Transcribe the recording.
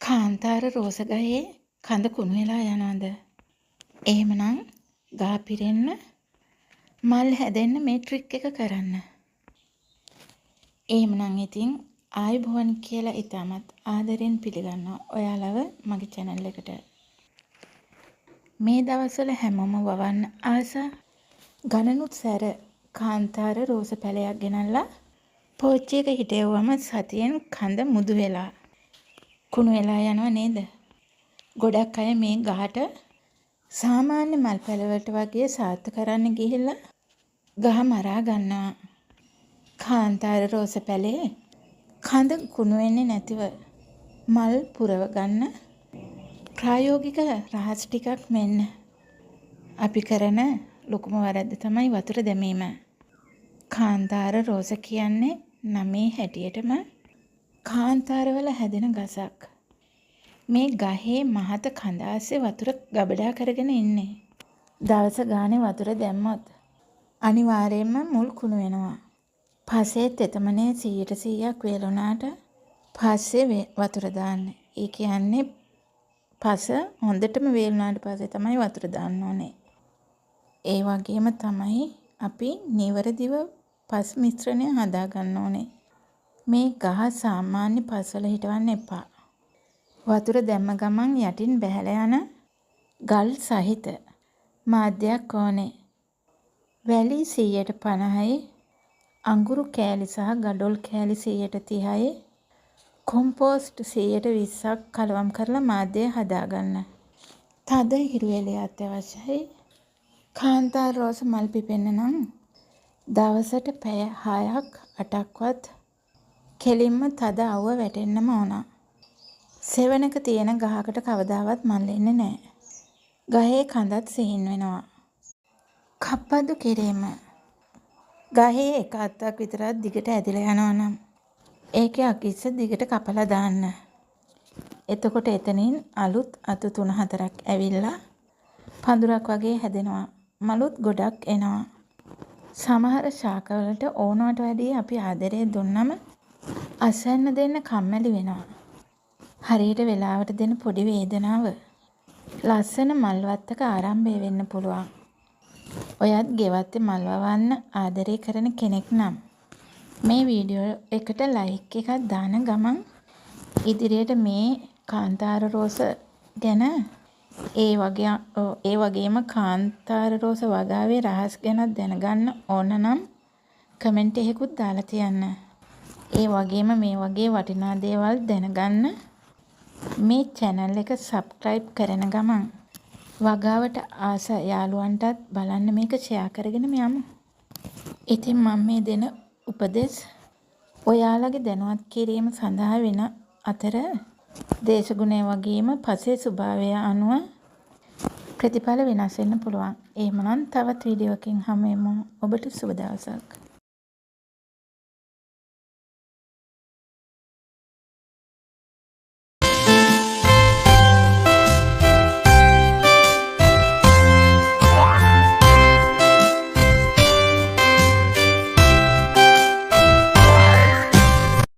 කාන්තාර රෝස ගහේ කඳ කුණු වෙලා යනවද? එහෙමනම් ගහ පිරෙන්න මල් හැදෙන්න මේ ට්‍රික් එක කරන්න. එහෙමනම් ඉතින් ආයුබෝවන් කියලා ඉතාමත් ආදරෙන් පිළිගන්නවා ඔයාලව මගේ channel එකට. මේ දවස්වල හැමෝම වවන්න ආස ගණනුත් සැර කාන්තාර රෝස පැලයක් ගෙනල්ලා පෝච්චි එක හිටෙව්වම සතියෙන් කඳ මුදු වෙලා කුණු වෙලා යනව නේද? ගොඩක් අය මේ ගහට සාමාන්‍ය මල් පැලවලට වගේ සාර්ථක කරන්න ගිහිල්ලා ගහ මරා ගන්නවා. කාන්තාර රෝස පැලේ කඳ කුණු වෙන්නේ නැතිව මල් පුරව ගන්න ප්‍රායෝගික රහස් ටිකක් මෙන්න. අපි කරන ලොකුම වැරද්ද තමයි වතුර දැමීම. කාන්තාර රෝස කියන්නේ නමේ හැටියටම කාන්තාරවල හැදෙන ගසක්. මේ ගහේ මහත කඳ ආසේ වතුර ගබඩා කරගෙන ඉන්නේ. දවස ගානේ වතුර දැම්මොත් අනිවාර්යයෙන්ම මුල් කුණු වෙනවා. පස්සේ තෙතමනේ 100%ක් වේලුණාට පස්සේ වතුර දාන්න. ඒ කියන්නේ පස හොඳටම වේලුණාට පස්සේ තමයි වතුර දාන්න ඕනේ. ඒ වගේම තමයි අපි නිවැරදිව පස් මිශ්‍රණය හදා ගන්න ඕනේ. මේ ගහ සාමාන්‍ය පස්වල හිටවන්න එපා. වතුර දැම්ම ගමන් යටින් බැහැලා යන ගල් සහිත මාධ්‍යයක් ඕනේ. වැලි 150යි, අඟුරු කෑලි සහ ගඩොල් කෑලි 130යි, කොම්පෝස්ට් 120ක් කලවම් කරලා මාධ්‍යය හදාගන්න. තද හිරු එළිය අත්‍යවශ්‍යයි. කාන්තාර රෝස මල් පිපෙන්න නම් දවසට පැය 6ක් 8ක්වත් කෙලින්ම තද අවුව වැටෙන්නම ඕන. සෙවණක තියෙන ගහකට කවදාවත් මල් එන්නේ නැහැ. ගහේ කඳත් සිහින් වෙනවා. කප්පදු කිරීම. ගහේ එක අත්තක් විතරක් දිගට ඇදිලා යනවා නම් ඒකේ අකිස්ස දිගට කපලා දාන්න. එතකොට එතනින් අලුත් අතු 3-4ක් ඇවිල්ලා පඳුරක් වගේ හැදෙනවා. මලුත් ගොඩක් එනවා. සමහර ශාකවලට ඕනවට වැඩිය අපි ආදරේ දුන්නම අසන්න දෙන්න කම්මැලි වෙනවා. හරියට වෙලාවට දෙන පොඩි වේදනාව ලස්සන මල් වත්තක ආරම්භය වෙන්න පුළුවන්. ඔයත් ගෙවත්තේ මල් වවන්න ආදරේ කරන කෙනෙක් නම් මේ වීඩියෝ එකට ලයික් එකක් දාන ගමන් ඉදිරියට මේ කාන්තාර රෝස ගැන ඒ වගේම කාන්තාර රෝස වගාවේ රහස් ගැන දැනගන්න ඕන නම් කමෙන්ට් එකකුත් දාලා තියන්න. ඒ වගේම මේ වගේ වටිනා දේවල් දැනගන්න මේ channel එක subscribe කරන ගමන් වගාවට ආස යාළුවන්ටත් බලන්න මේක share කරගෙන යමු. ඉතින් මම මේ දෙන උපදෙස් ඔයාලගේ දැනුවත් කිරීම සඳහා වෙන අතර දේශගුණය වගේම පසේ ස්වභාවය අනුව ප්‍රතිඵල වෙනස් වෙන්න පුළුවන්. එහෙමනම් තවත් වීඩියෝ එකකින් හමු වෙමු. ඔබට සුබ දවසක්.